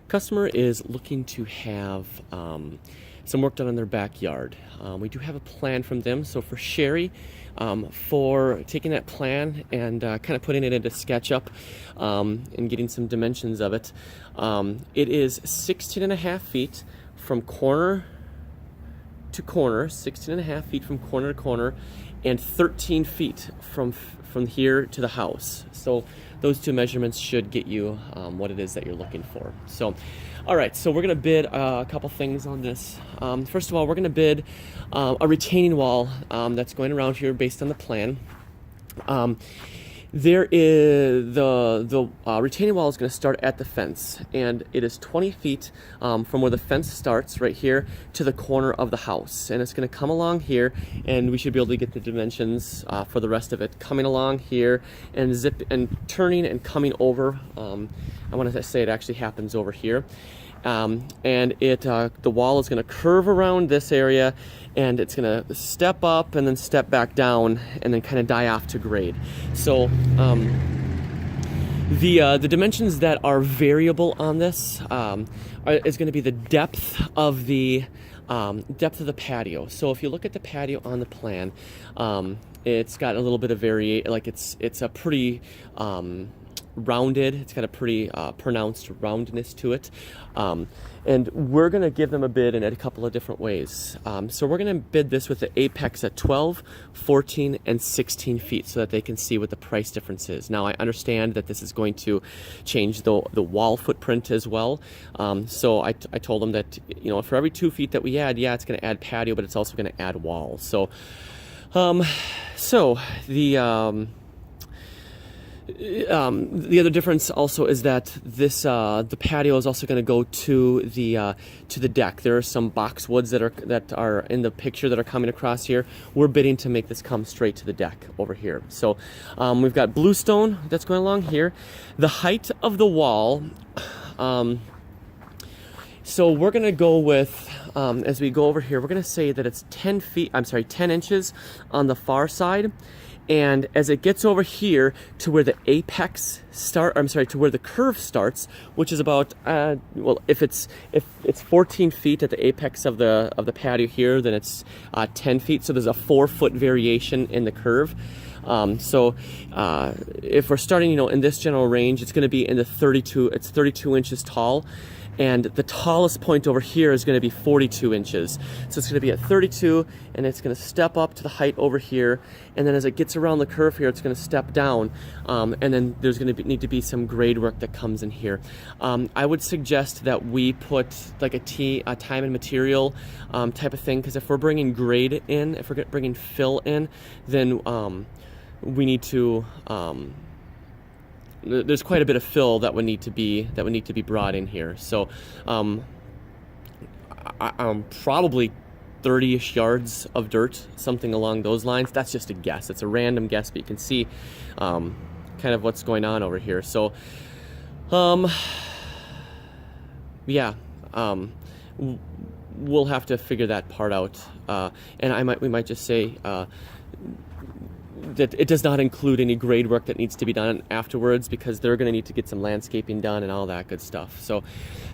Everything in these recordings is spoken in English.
Customer is looking to have some work done in their backyard. We do have a plan from them. So for Sherry, for taking that plan and kind of putting it into SketchUp and getting some dimensions of it, it is 16.5 feet from corner to corner, 16.5 feet from corner to corner, and 13 feet from here to the house. So those two measurements should get you what it is that you're looking for. So, all right, so we're gonna bid a couple things on this. First of all, we're gonna bid a retaining wall that's going around here based on the plan. There is the retaining wall is going to start at the fence, and it is 20 feet from where the fence starts right here to the corner of the house, and it's going to come along here, and we should be able to get the dimensions for the rest of it coming along here and zip and turning and coming over. I want to say it actually happens over here. And the wall is going to curve around this area, and it's going to step up and then step back down and then kind of die off to grade. So the dimensions that are variable on this is going to be the depth of the patio. So if you look at the patio on the plan, it's got a little bit of it's a pretty rounded. It's got a pretty pronounced roundness to it, and we're going to give them a bid in a couple of different ways. So we're going to bid this with the apex at 12, 14, and 16 feet so that they can see what the price difference is. Now I understand that this is going to change the wall footprint as well. So I told them that, you know, for every 2 feet that we add, yeah, it's going to add patio, but it's also going to add walls. So the other difference also is that this the patio is also going to go to the deck. There are some boxwoods that are in the picture that are coming across here. We're bidding to make this come straight to the deck over here. So we've got bluestone that's going along here. The height of the wall. So we're going to go with, as we go over here, we're going to say that it's 10 inches on the far side. And as it gets over here to where the apex to where the curve starts, which is about if it's 14 feet at the apex of the patio here, then it's 10 feet. So there's a 4-foot variation in the curve. So if we're starting, you know, in this general range, it's going to be in the 32. It's 32 inches tall. And the tallest point over here is going to be 42 inches. So it's going to be at 32, and it's going to step up to the height over here. And then as it gets around the curve here, it's going to step down. And then there's going to need to be some grade work that comes in here. I would suggest that we put like a time and material type of thing, because if we're bringing grade in, if we're bringing fill in, then we need to... there's quite a bit of fill that would need to be brought in here. So I'm probably 30-ish yards of dirt, something along those lines. That's just a guess. It's a random guess, but you can see kind of what's going on over here. So yeah, we'll have to figure that part out. And we might just say that it does not include any grade work that needs to be done afterwards, because they're going to need to get some landscaping done and all that good stuff. So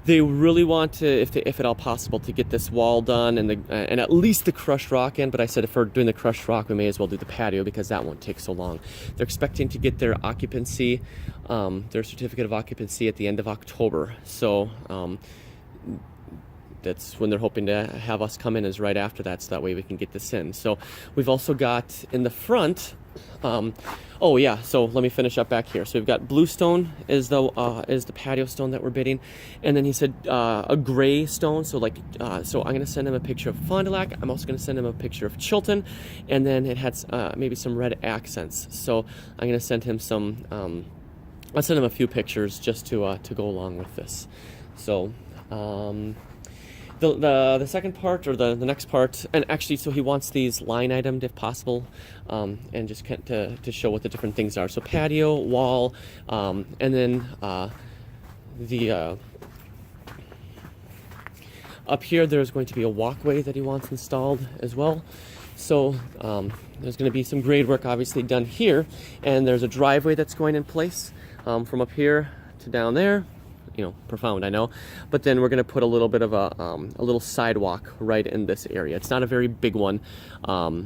they really want to, if at all possible, to get this wall done and at least the crushed rock in. But I said if we're doing the crushed rock, we may as well do the patio, because that won't take so long. They're expecting to get their occupancy, their certificate of occupancy at the end of October. So that's when they're hoping to have us come in, is right after that, so that way we can get this in. So we've also got in the front, oh yeah, so let me finish up back here. So we've got bluestone is the patio stone that we're bidding, and then he said a gray stone. So so I'm gonna send him a picture of Fond du Lac. I'm also gonna send him a picture of Chilton, and then it had maybe some red accents. So I'm gonna send him some. I'll send him a few pictures just to go along with this. So. The second part, or the next part, and actually, so he wants these line itemed if possible, and just to show what the different things are. So patio, wall, and then up here there's going to be a walkway that he wants installed as well. So there's going to be some grade work obviously done here, and there's a driveway that's going in place from up here to down there. profound, I know. But then we're going to put a little bit of a little sidewalk right in this area. It's not a very big one. But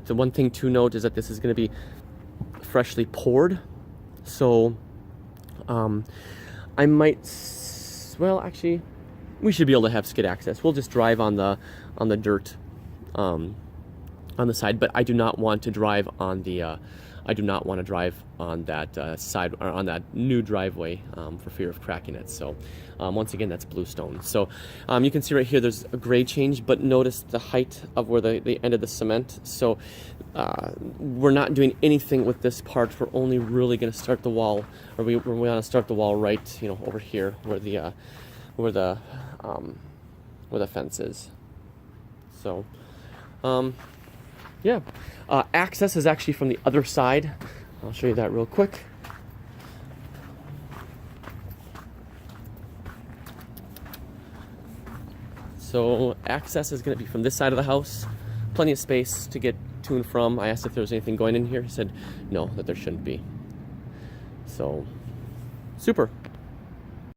the one thing to note is that this is going to be freshly poured. So I might, well, actually, we should be able to have skid access. We'll just drive on the dirt on the side, but I do not want to drive on the that side, or on that new driveway, for fear of cracking it. So once again, that's bluestone. So you can see right here there's a grade change, but notice the height of where the end of the cement. So we're not doing anything with this part. We're only really going to start the wall, or we want to start the wall right over here where the fence is. So yeah, access is actually from the other side. I'll show you that real quick. So access is going to be from this side of the house. Plenty of space to get to and from. I asked if there was anything going in here. He said no, that there shouldn't be. So super.